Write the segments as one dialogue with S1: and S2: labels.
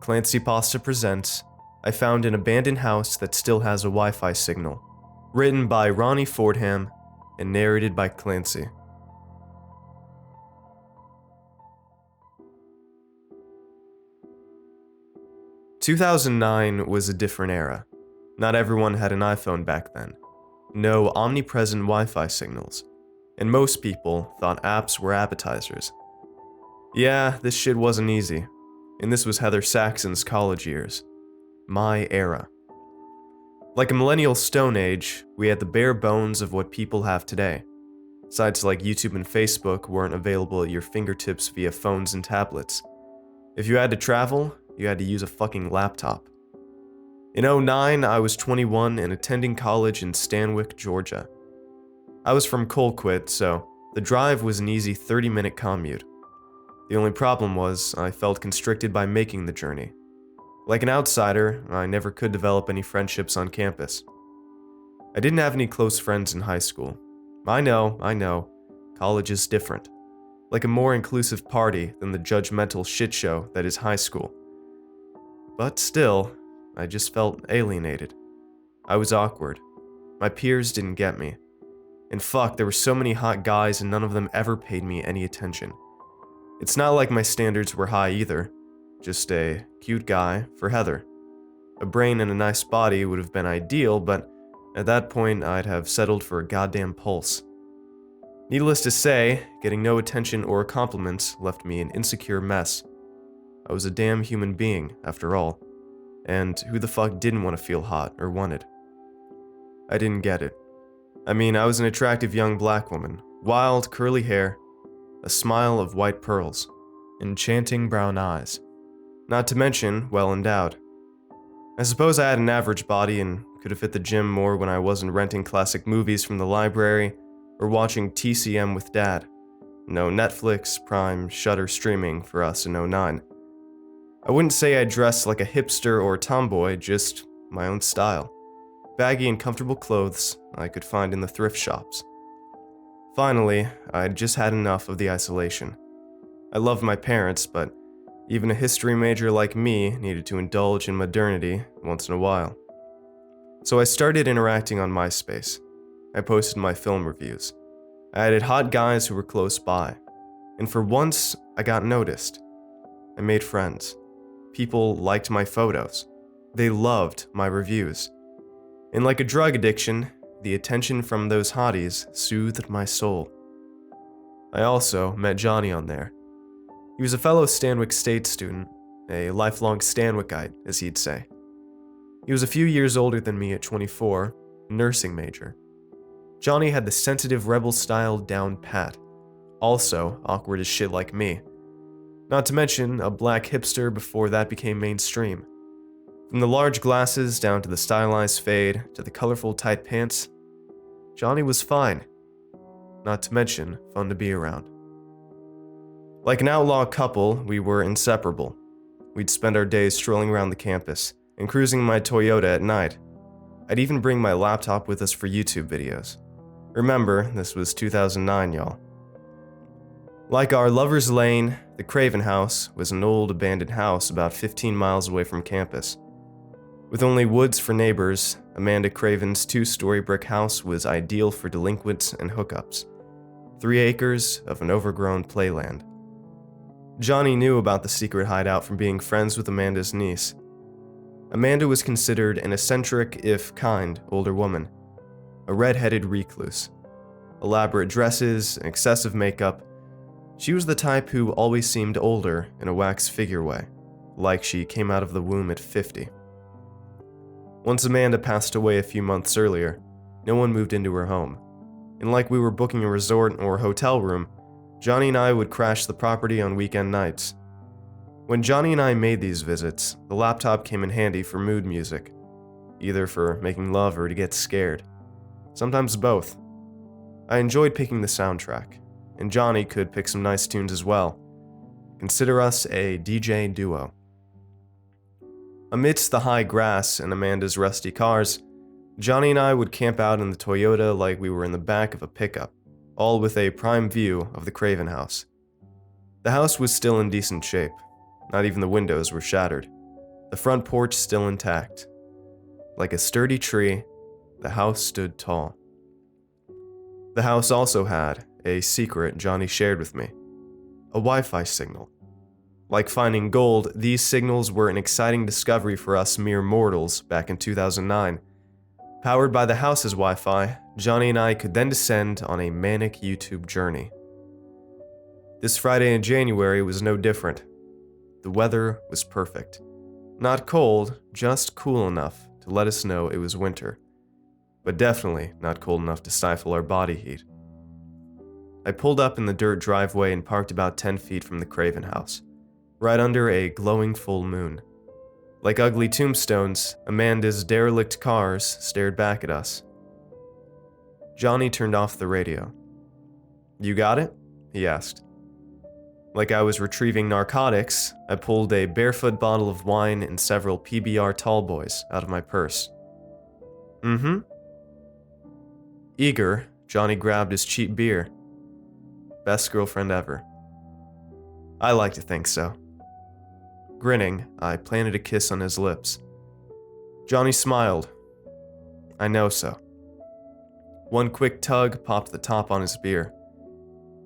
S1: ClancyPasta presents I Found an Abandoned House That Still Has a Wi-Fi Signal, written by Rhonnie Fordham and narrated by Clancy. "2009 was a different era. Not everyone had an iPhone back then. No omnipresent Wi-Fi signals. And most people thought apps were appetizers. Yeah, this shit wasn't easy. And this was Heather Saxon's college years. My era. Like a millennial stone age, we had the bare bones of what people have today. Sites like YouTube and Facebook weren't available at your fingertips via phones and tablets. If you had to travel, you had to use a fucking laptop. In 2009, I was 21 and attending college in Stanwyck, Georgia. I was from Colquitt, so the drive was an easy 30-minute commute. The only problem was, I felt constricted by making the journey. Like an outsider, I never could develop any friendships on campus. I didn't have any close friends in high school. I know, college is different. Like a more inclusive party than the judgmental shit show that is high school. But still, I just felt alienated. I was awkward. My peers didn't get me. And fuck, there were so many hot guys and none of them ever paid me any attention. It's not like my standards were high either. Just a cute guy for Heather. A brain and a nice body would have been ideal, but at that point I'd have settled for a goddamn pulse. Needless to say, getting no attention or compliments left me an insecure mess. I was a damn human being, after all. And who the fuck didn't want to feel hot or wanted? I didn't get it. I mean, I was an attractive young black woman, wild curly hair, a smile of white pearls, enchanting brown eyes. Not to mention, well endowed. I suppose I had an average body and could have hit the gym more when I wasn't renting classic movies from the library or watching TCM with Dad. No Netflix, Prime, Shudder streaming for us in 2009. I wouldn't say I dressed like a hipster or a tomboy, just my own style. Baggy and comfortable clothes I could find in the thrift shops. Finally, I'd just had enough of the isolation. I loved my parents, but even a history major like me needed to indulge in modernity once in a while. So I started interacting on MySpace. I posted my film reviews. I added hot guys who were close by. And for once, I got noticed. I made friends. People liked my photos. They loved my reviews. And like a drug addiction, the attention from those hotties soothed my soul. I also met Johnny on there. He was a fellow Stanwyck State student, a lifelong Stanwyckite, as he'd say. He was a few years older than me at 24, nursing major. Johnny had the sensitive rebel style down pat, also awkward as shit like me. Not to mention a black hipster before that became mainstream. From the large glasses down to the stylized fade to the colorful tight pants, Johnny was fine. Not to mention fun to be around. Like an outlaw couple, we were inseparable. We'd spend our days strolling around the campus and cruising my Toyota at night. I'd even bring my laptop with us for YouTube videos. Remember, this was 2009, y'all. Like our Lover's Lane, the Craven House was an old abandoned house about 15 miles away from campus. With only woods for neighbors, Amanda Craven's 2-story brick house was ideal for delinquents and hookups. 3 acres of an overgrown playland. Johnny knew about the secret hideout from being friends with Amanda's niece. Amanda was considered an eccentric, if kind, older woman. A red-headed recluse. Elaborate dresses, excessive makeup. She was the type who always seemed older in a wax figure way, like she came out of the womb at 50. Once Amanda passed away a few months earlier, no one moved into her home. And like we were booking a resort or hotel room, Johnny and I would crash the property on weekend nights. When Johnny and I made these visits, the laptop came in handy for mood music, either for making love or to get scared. Sometimes both. I enjoyed picking the soundtrack, and Johnny could pick some nice tunes as well. Consider us a DJ duo. Amidst the high grass and Amanda's rusty cars, Johnny and I would camp out in the Toyota like we were in the back of a pickup, all with a prime view of the Craven house. The house was still in decent shape. Not even the windows were shattered. The front porch still intact. Like a sturdy tree, the house stood tall. The house also had a secret Johnny shared with me. A Wi-Fi signal. Like finding gold, these signals were an exciting discovery for us mere mortals back in 2009. Powered by the house's Wi-Fi, Johnny and I could then descend on a manic YouTube journey. This Friday in January was no different. The weather was perfect. Not cold, just cool enough to let us know it was winter, but definitely not cold enough to stifle our body heat. I pulled up in the dirt driveway and parked about 10 feet from the Craven house, right under a glowing full moon. Like ugly tombstones, Amanda's derelict cars stared back at us. Johnny turned off the radio. "You got it?" he asked. Like I was retrieving narcotics, I pulled a barefoot bottle of wine and several PBR tall boys out of my purse. "Mm-hmm." Eager, Johnny grabbed his cheap beer. Best girlfriend ever. I like to think so. Grinning, I planted a kiss on his lips. Johnny smiled. I know so. One quick tug popped the top on his beer.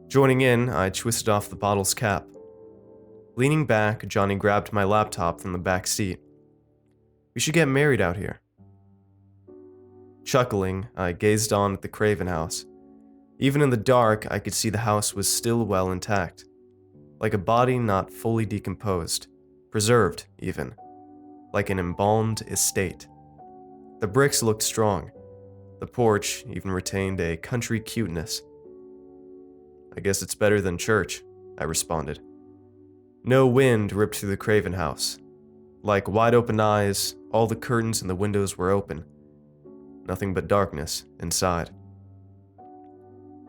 S1: Joining in, I twisted off the bottle's cap. Leaning back, Johnny grabbed my laptop from the back seat. "We should get married out here." Chuckling, I gazed on at the Craven house. Even in the dark, I could see the house was still well intact. Like a body not fully decomposed. Preserved, even. Like an embalmed estate. The bricks looked strong. The porch even retained a country cuteness. "I guess it's better than church," I responded. No wind ripped through the Craven house. Like wide-open eyes, all the curtains and the windows were open. Nothing but darkness inside.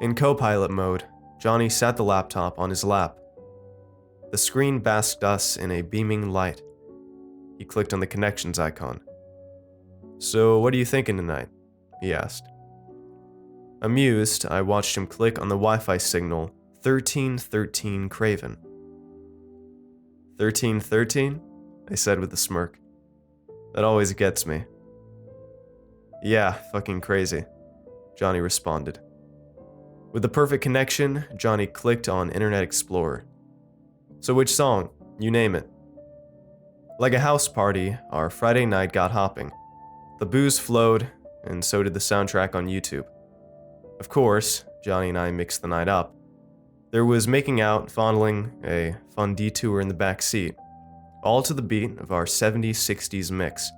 S1: In co-pilot mode, Johnny sat the laptop on his lap. The screen basked us in a beaming light. He clicked on the connections icon. "So, what are you thinking tonight?" he asked. Amused, I watched him click on the Wi-Fi signal 1313 Craven. 1313? I said with a smirk. That always gets me. "Yeah, fucking crazy," Johnny responded. With the perfect connection, Johnny clicked on Internet Explorer. "So which song? You name it." Like a house party, our Friday night got hopping. The booze flowed, and so did the soundtrack on YouTube. Of course, Johnny and I mixed the night up. There was making out, fondling, a fun detour in the back seat, all to the beat of our 70s-60s mix.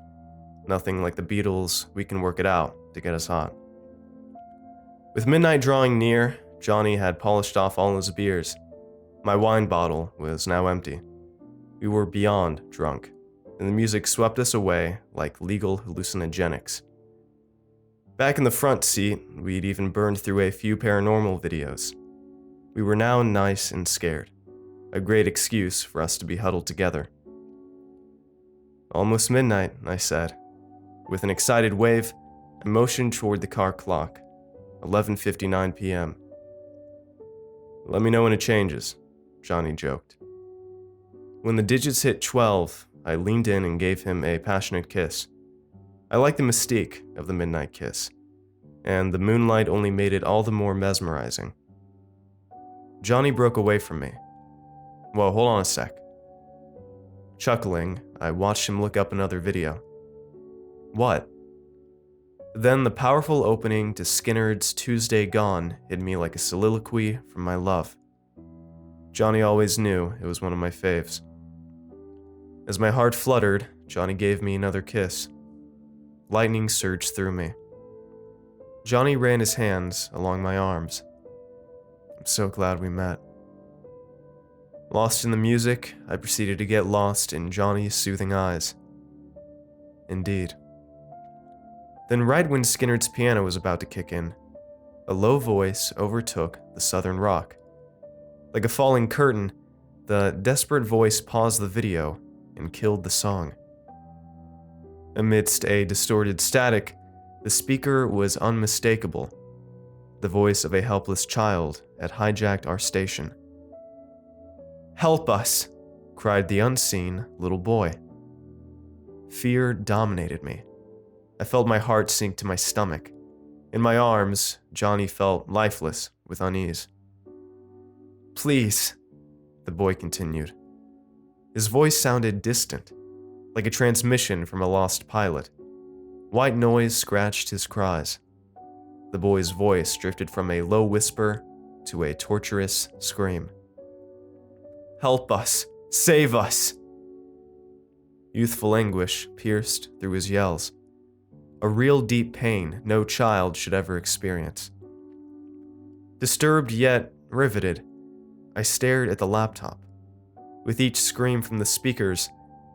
S1: Nothing like the Beatles' "We Can Work It Out" to get us hot. With midnight drawing near, Johnny had polished off all his beers. My wine bottle was now empty. We were beyond drunk, and the music swept us away like legal hallucinogenics. Back in the front seat, we'd even burned through a few paranormal videos. We were now nice and scared. A great excuse for us to be huddled together. "Almost midnight," I said. With an excited wave, I motioned toward the car clock. 11:59 p.m. "Let me know when it changes," Johnny joked. When the digits hit 12, I leaned in and gave him a passionate kiss. I liked the mystique of the midnight kiss, and the moonlight only made it all the more mesmerizing. Johnny broke away from me. "Whoa, hold on a sec." Chuckling, I watched him look up another video. "What?" Then the powerful opening to Skinner's Tuesday Gone hit me like a soliloquy from my love. Johnny always knew it was one of my faves. As my heart fluttered, Johnny gave me another kiss. Lightning surged through me. Johnny ran his hands along my arms. I'm so glad we met. Lost in the music, I proceeded to get lost in Johnny's soothing eyes. Indeed. Then right when Skinner's piano was about to kick in, a low voice overtook the southern rock. Like a falling curtain, the desperate voice paused the video and killed the song. Amidst a distorted static, the speaker was unmistakable. The voice of a helpless child had hijacked our station. "Help us!" cried the unseen little boy. Fear dominated me. I felt my heart sink to my stomach. In my arms, Johnny felt lifeless with unease. "Please," the boy continued. His voice sounded distant, like a transmission from a lost pilot. White noise scratched his cries. The boy's voice drifted from a low whisper to a torturous scream. "Help us! Save us!" Youthful anguish pierced through his yells. A real deep pain no child should ever experience. Disturbed yet riveted, I stared at the laptop. With each scream from the speakers,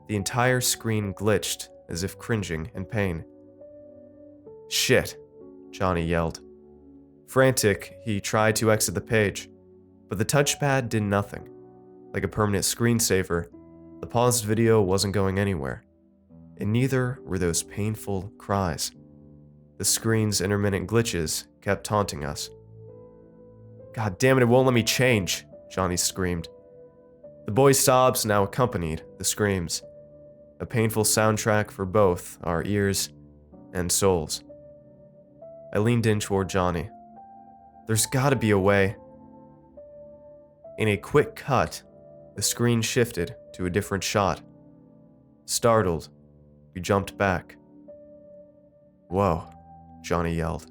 S1: the entire screen glitched as if cringing in pain. "Shit," Johnny yelled. Frantic, he tried to exit the page, but the touchpad did nothing. Like a permanent screensaver, the paused video wasn't going anywhere, and neither were those painful cries. The screen's intermittent glitches kept taunting us. "God damn it won't let me change," Johnny screamed. The boy's sobs now accompanied the screams, a painful soundtrack for both our ears and souls. I leaned in toward Johnny. "There's gotta be a way." In a quick cut, the screen shifted to a different shot. Startled, we jumped back. "Whoa," Johnny yelled.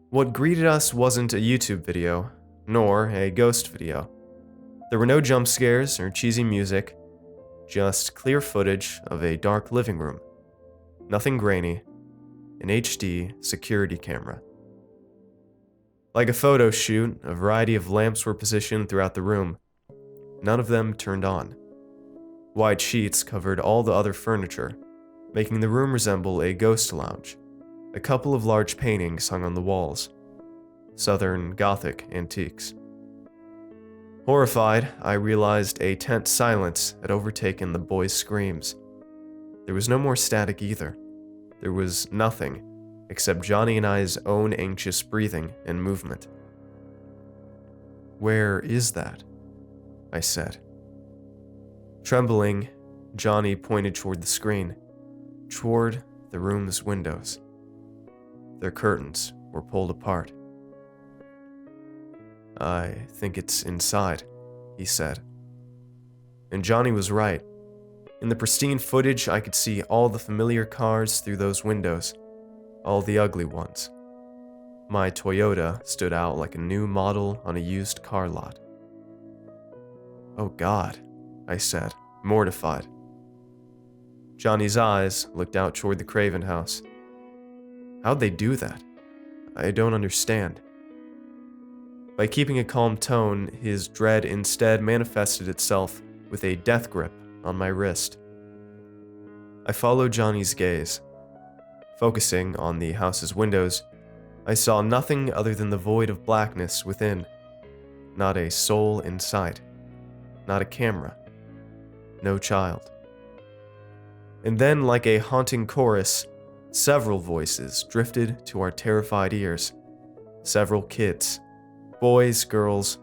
S1: What greeted us wasn't a YouTube video, nor a ghost video. There were no jump scares or cheesy music, just clear footage of a dark living room. Nothing grainy, an HD security camera. Like a photo shoot, a variety of lamps were positioned throughout the room. None of them turned on. White sheets covered all the other furniture, making the room resemble a ghost lounge. A couple of large paintings hung on the walls. Southern Gothic antiques. Horrified, I realized a tense silence had overtaken the boy's screams. There was no more static either. There was nothing except Johnny and I's own anxious breathing and movement. "Where is that?" I said. Trembling, Johnny pointed toward the screen, toward the room's windows. Their curtains were pulled apart. "I think it's inside," he said. And Johnny was right. In the pristine footage, I could see all the familiar cars through those windows, all the ugly ones. My Toyota stood out like a new model on a used car lot. "Oh God," I said, mortified. Johnny's eyes looked out toward the Craven house. "How'd they do that? I don't understand." By keeping a calm tone, his dread instead manifested itself with a death grip on my wrist. I followed Johnny's gaze. Focusing on the house's windows, I saw nothing other than the void of blackness within. Not a soul in sight. Not a camera. No child. And then, like a haunting chorus, several voices drifted to our terrified ears. Several kids. Boys, girls.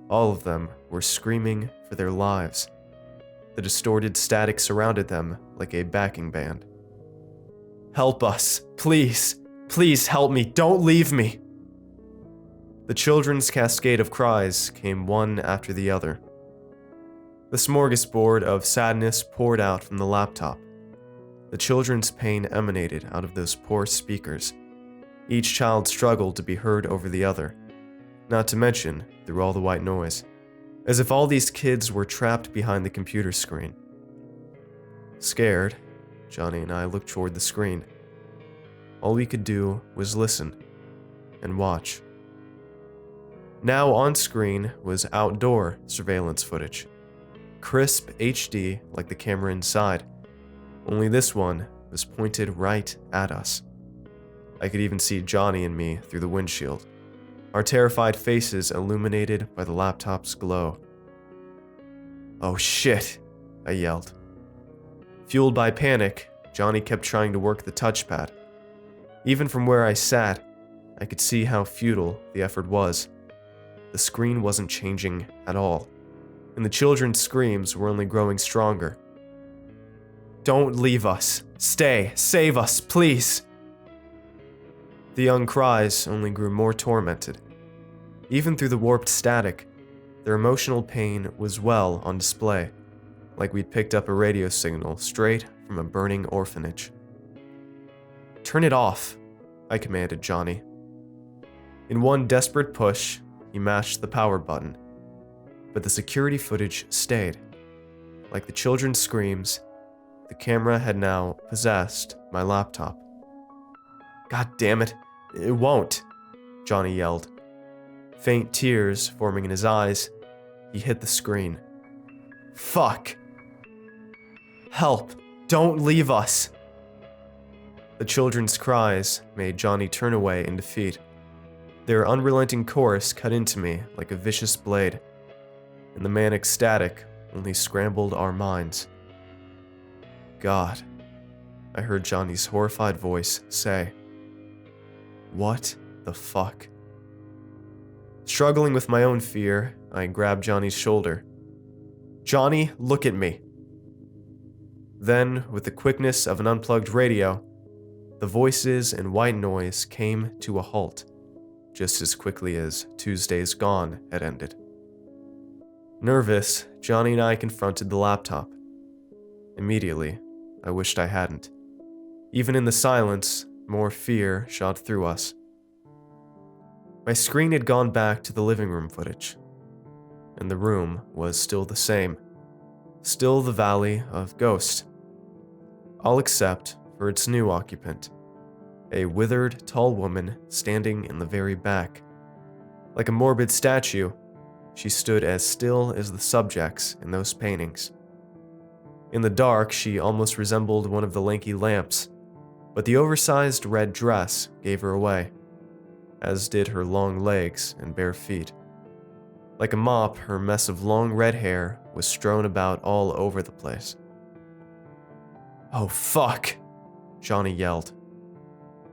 S1: All of them were screaming for their lives. The distorted static surrounded them like a backing band. "Help us! Please! Please help me! Don't leave me!" The children's cascade of cries came one after the other. The smorgasbord of sadness poured out from the laptop. The children's pain emanated out of those poor speakers. Each child struggled to be heard over the other, not to mention through all the white noise, as if all these kids were trapped behind the computer screen. Scared, Johnny and I looked toward the screen. All we could do was listen and watch. Now on screen was outdoor surveillance footage. Crisp HD like the camera inside, only this one was pointed right at us. I could even see Johnny and me through the windshield, our terrified faces illuminated by the laptop's glow. "Oh shit," I yelled. Fueled by panic, Johnny kept trying to work the touchpad. Even from where I sat, I could see how futile the effort was. The screen wasn't changing at all, and the children's screams were only growing stronger. Don't leave us. Stay. Save us, please. The young cries only grew more tormented. Even through the warped static, their emotional pain was well on display, like we'd picked up a radio signal straight from a burning orphanage. Turn it off, I commanded Johnny. In one desperate push, he mashed the power button, but the security footage stayed. Like the children's screams, the camera had now possessed my laptop. God damn it, it won't, Johnny yelled. Faint tears forming in his eyes, he hit the screen. Fuck! Help! Don't leave us! The children's cries made Johnny turn away in defeat. Their unrelenting chorus cut into me like a vicious blade, and the manic static only scrambled our minds. God, I heard Johnny's horrified voice say. What the fuck? Struggling with my own fear, I grabbed Johnny's shoulder. Johnny, look at me. Then, with the quickness of an unplugged radio, the voices and white noise came to a halt, just as quickly as Tuesday's Gone had ended. Nervous, Johnny and I confronted the laptop. Immediately, I wished I hadn't. Even in the silence, more fear shot through us. My screen had gone back to the living room footage, and the room was still the same. Still the Valley of Ghost. All except for its new occupant, a withered, tall woman standing in the very back. Like a morbid statue, she stood as still as the subjects in those paintings. In the dark, she almost resembled one of the lanky lamps, but the oversized red dress gave her away, as did her long legs and bare feet. Like a mop, her mess of long red hair was strewn about all over the place. Oh fuck, Johnny yelled.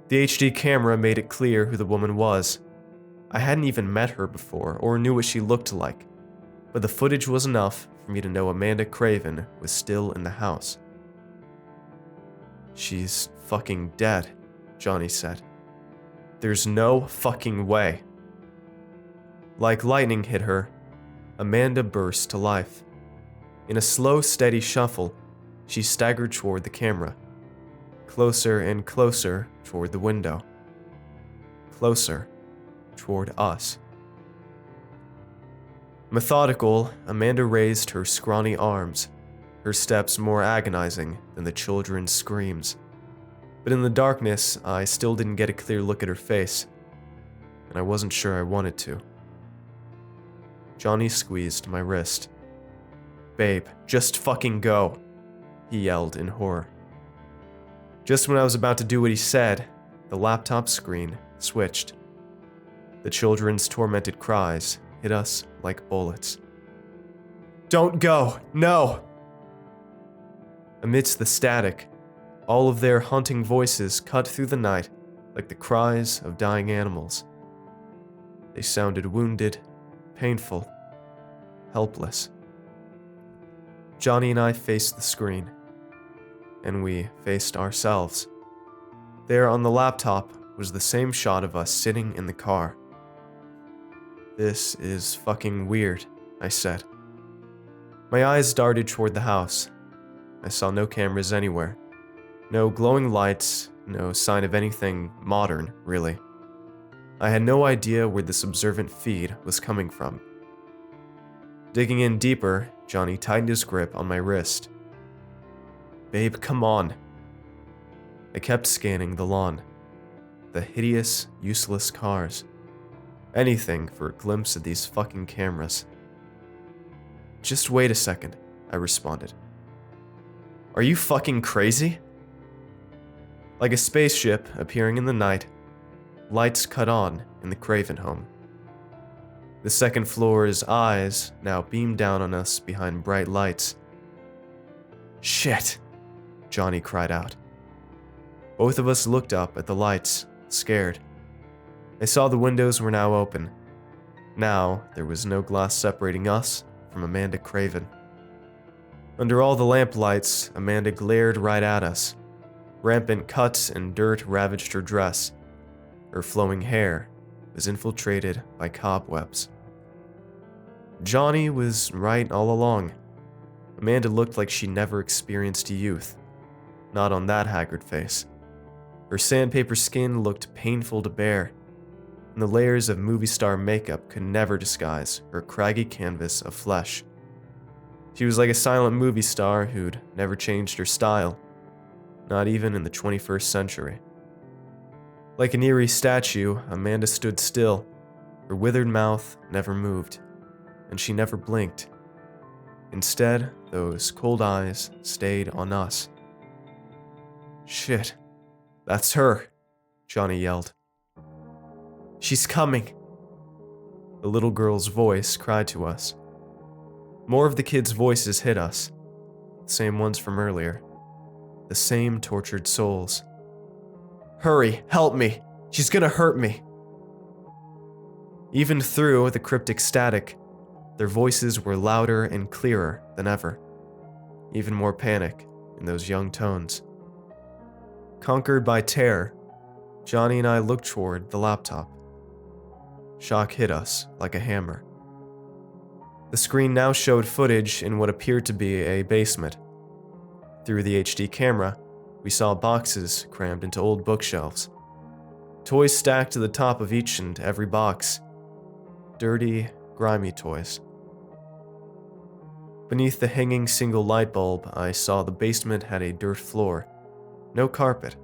S1: The HD camera made it clear who the woman was. I hadn't even met her before or knew what she looked like, but the footage was enough for me to know Amanda Craven was still in the house. She's fucking dead, Johnny said. There's no fucking way. Like lightning hit her, Amanda burst to life. In a slow, steady shuffle, she staggered toward the camera. Closer and closer toward the window. Closer toward us. Methodical, Amanda raised her scrawny arms, her steps more agonizing than the children's screams. But in the darkness, I still didn't get a clear look at her face, and I wasn't sure I wanted to. Johnny squeezed my wrist. Babe, just fucking go, he yelled in horror. Just when I was about to do what he said, the laptop screen switched. The children's tormented cries hit us like bullets. Don't go, no! Amidst the static, all of their haunting voices cut through the night like the cries of dying animals. They sounded wounded, painful, helpless. Johnny and I faced the screen, and we faced ourselves. There on the laptop was the same shot of us sitting in the car. This is fucking weird, I said. My eyes darted toward the house. I saw no cameras anywhere. No glowing lights, no sign of anything modern, really. I had no idea where this observant feed was coming from. Digging in deeper, Johnny tightened his grip on my wrist. Babe, come on. I kept scanning the lawn. The hideous, useless cars. Anything for a glimpse of these fucking cameras. Just wait a second, I responded. Are you fucking crazy? Like a spaceship appearing in the night, lights cut on in the Craven home. The second floor's eyes now beamed down on us behind bright lights. Shit, Johnny cried out. Both of us looked up at the lights, scared. I saw the windows were now open. Now there was no glass separating us from Amanda Craven. Under all the lamplights, Amanda glared right at us. Rampant cuts and dirt ravaged her dress. Her flowing hair was infiltrated by cobwebs. Johnny was right all along. Amanda looked like she never experienced youth. Not on that haggard face. Her sandpaper skin looked painful to bear, and the layers of movie star makeup could never disguise her craggy canvas of flesh. She was like a silent movie star who'd never changed her style, not even in the 21st century. Like an eerie statue, Amanda stood still. Her withered mouth never moved, and she never blinked. Instead, those cold eyes stayed on us. "Shit, that's her," Johnny yelled. "She's coming," the little girl's voice cried to us. More of the kids' voices hit us, the same ones from earlier, the same tortured souls. "Hurry, help me, she's gonna hurt me." Even through the cryptic static, their voices were louder and clearer than ever, even more panic in those young tones. Conquered by terror, Johnny and I looked toward the laptop. Shock hit us like a hammer. The screen now showed footage in what appeared to be a basement. Through the HD camera, we saw boxes crammed into old bookshelves. Toys stacked to the top of each and every box. Dirty, grimy toys. Beneath the hanging single light bulb, I saw the basement had a dirt floor. No carpet.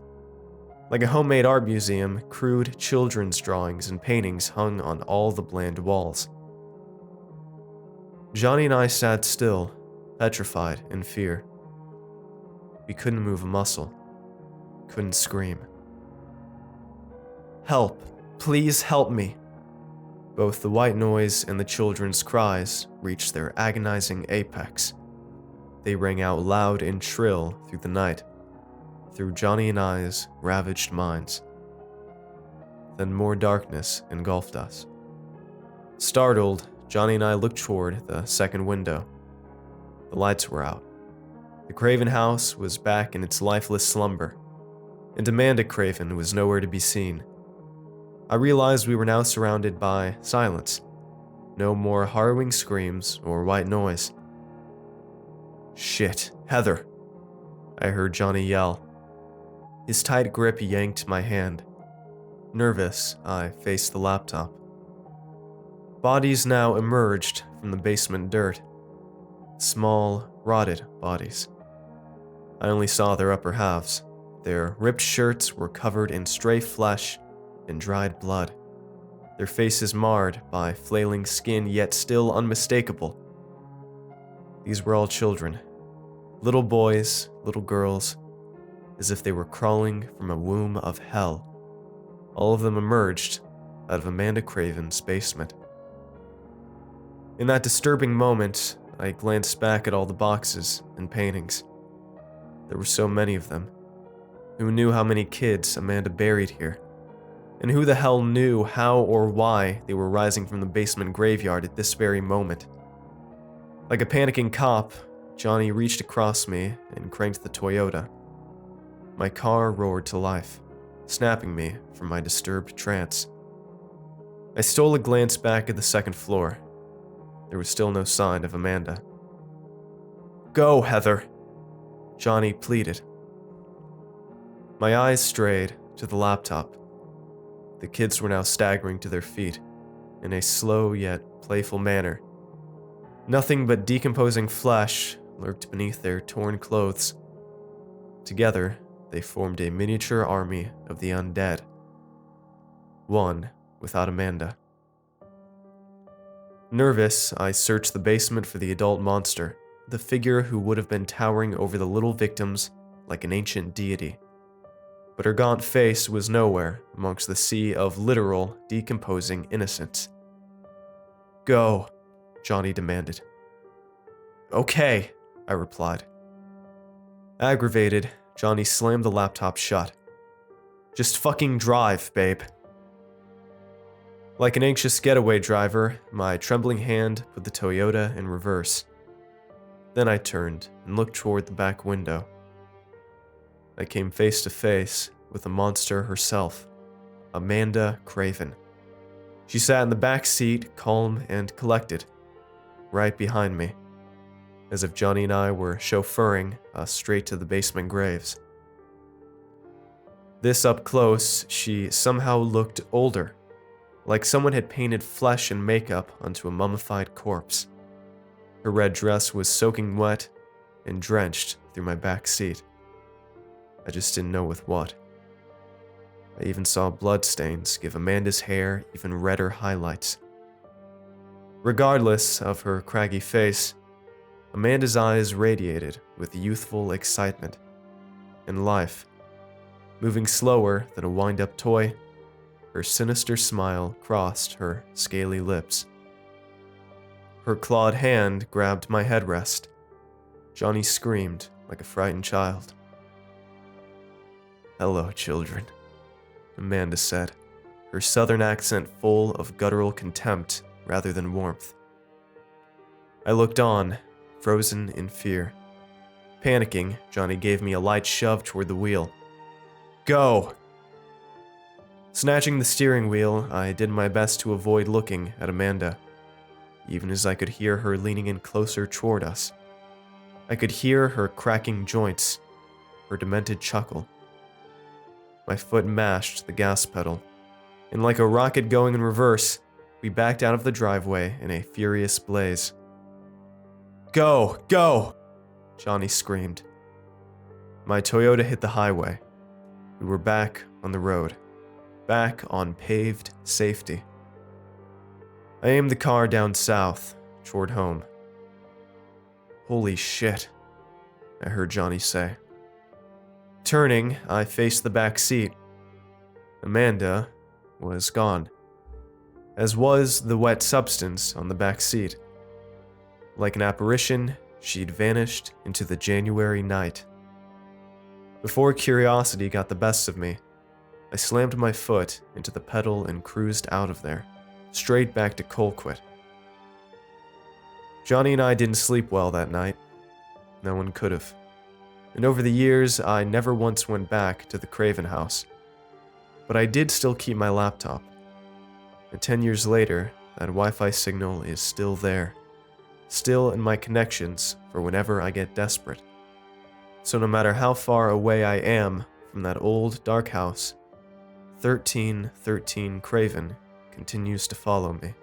S1: Like a homemade art museum, crude children's drawings and paintings hung on all the bland walls. Johnny and I sat still, petrified in fear. We couldn't move a muscle. Couldn't scream. "Help! Please help me!" Both the white noise and the children's cries reached their agonizing apex. They rang out loud and shrill through the night, through Johnny and I's ravaged minds. Then more darkness engulfed us. Startled, Johnny and I looked toward the second window. The lights were out. The Craven house was back in its lifeless slumber, and Amanda Craven was nowhere to be seen. I realized we were now surrounded by silence. No more harrowing screams or white noise. "Shit, Heather," I heard Johnny yell. His tight grip yanked my hand. Nervous, I faced the laptop. Bodies now emerged from the basement dirt. Small, rotted bodies. I only saw their upper halves. Their ripped shirts were covered in stray flesh and dried blood. Their faces marred by flailing skin, yet still unmistakable. These were all children. Little boys, little girls, as if they were crawling from a womb of hell. All of them emerged out of Amanda Craven's basement. In that disturbing moment, I glanced back at all the boxes and paintings. There were so many of them. Who knew how many kids Amanda buried here? And who the hell knew how or why they were rising from the basement graveyard at this very moment? Like a panicking cop, Johnny reached across me and cranked the Toyota. My car roared to life, snapping me from my disturbed trance. I stole a glance back at the second floor. There was still no sign of Amanda. "Go, Heather," Johnny pleaded. My eyes strayed to the laptop. The kids were now staggering to their feet, in a slow yet playful manner. Nothing but decomposing flesh lurked beneath their torn clothes. Together, they formed a miniature army of the undead. One without Amanda. Nervous, I searched the basement for the adult monster, the figure who would have been towering over the little victims like an ancient deity. But her gaunt face was nowhere amongst the sea of literal, decomposing innocence. "Go," Johnny demanded. "Okay," I replied. Aggravated, Johnny slammed the laptop shut. "Just fucking drive, babe." Like an anxious getaway driver, my trembling hand put the Toyota in reverse. Then I turned and looked toward the back window. I came face to face with the monster herself, Amanda Craven. She sat in the back seat, calm and collected, right behind me, as if Johnny and I were chauffeuring us straight to the basement graves. This up close, she somehow looked older, like someone had painted flesh and makeup onto a mummified corpse. Her red dress was soaking wet and drenched through my back seat. I just didn't know with what. I even saw bloodstains give Amanda's hair even redder highlights. Regardless of her craggy face, Amanda's eyes radiated with youthful excitement and life. Moving slower than a wind-up toy, her sinister smile crossed her scaly lips. Her clawed hand grabbed my headrest. Johnny screamed like a frightened child. "Hello, children," Amanda said, her southern accent full of guttural contempt rather than warmth. I looked on, frozen in fear. Panicking, Johnny gave me a light shove toward the wheel. "Go!" Snatching the steering wheel, I did my best to avoid looking at Amanda, even as I could hear her leaning in closer toward us. I could hear her cracking joints, her demented chuckle. My foot mashed the gas pedal, and like a rocket going in reverse, we backed out of the driveway in a furious blaze. "Go! Go!" Johnny screamed. My Toyota hit the highway. We were back on the road, back on paved safety. I aimed the car down south, toward home. "Holy shit," I heard Johnny say. Turning, I faced the back seat. Amanda was gone, as was the wet substance on the back seat. Like an apparition, she'd vanished into the January night. Before curiosity got the best of me, I slammed my foot into the pedal and cruised out of there, straight back to Colquitt. Johnny and I didn't sleep well that night. No one could have. And over the years, I never once went back to the Craven house. But I did still keep my laptop. And 10 years later, that Wi-Fi signal is still there. Still in my connections for whenever I get desperate. So no matter how far away I am from that old dark house, 1313 Craven continues to follow me.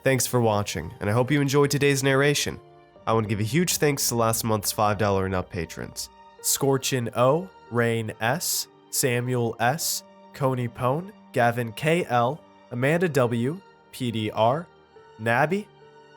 S1: Thanks for watching, and I hope you enjoyed today's narration. I want to give a huge thanks to last month's $5 and up patrons. Scorchin O, Rain S, Samuel S, Coney Pone, Gavin KL, Amanda W, PDR, Nabby,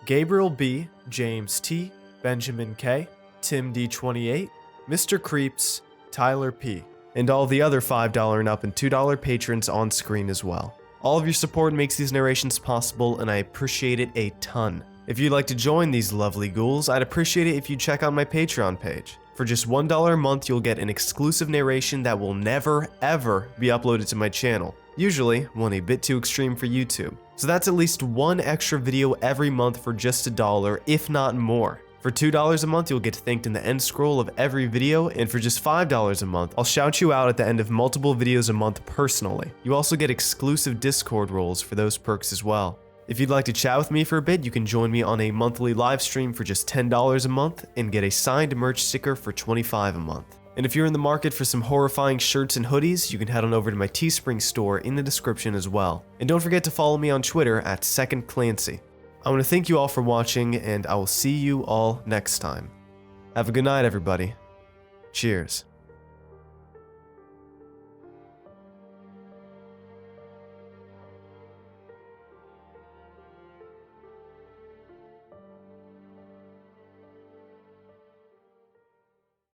S1: Gabriel B, James T, Benjamin K, Tim D28, Mr. Creeps, Tyler P, and all the other $5 and up and $2 patrons on screen as well. All of your support makes these narrations possible, and I appreciate it a ton. If you'd like to join these lovely ghouls, I'd appreciate it if you check out my Patreon page. For just $1 a month, you'll get an exclusive narration that will never, ever be uploaded to my channel. Usually, one a bit too extreme for YouTube. So that's at least one extra video every month for just $1, if not more. For $2 a month, you'll get thanked in the end scroll of every video, and for just $5 a month, I'll shout you out at the end of multiple videos a month personally. You also get exclusive Discord roles for those perks as well. If you'd like to chat with me for a bit, you can join me on a monthly live stream for just $10 a month and get a signed merch sticker for $25 a month. And if you're in the market for some horrifying shirts and hoodies, you can head on over to my Teespring store in the description as well. And don't forget to follow me on Twitter at @2ndClancy. I want to thank you all for watching, and I will see you all next time. Have a good night, everybody. Cheers.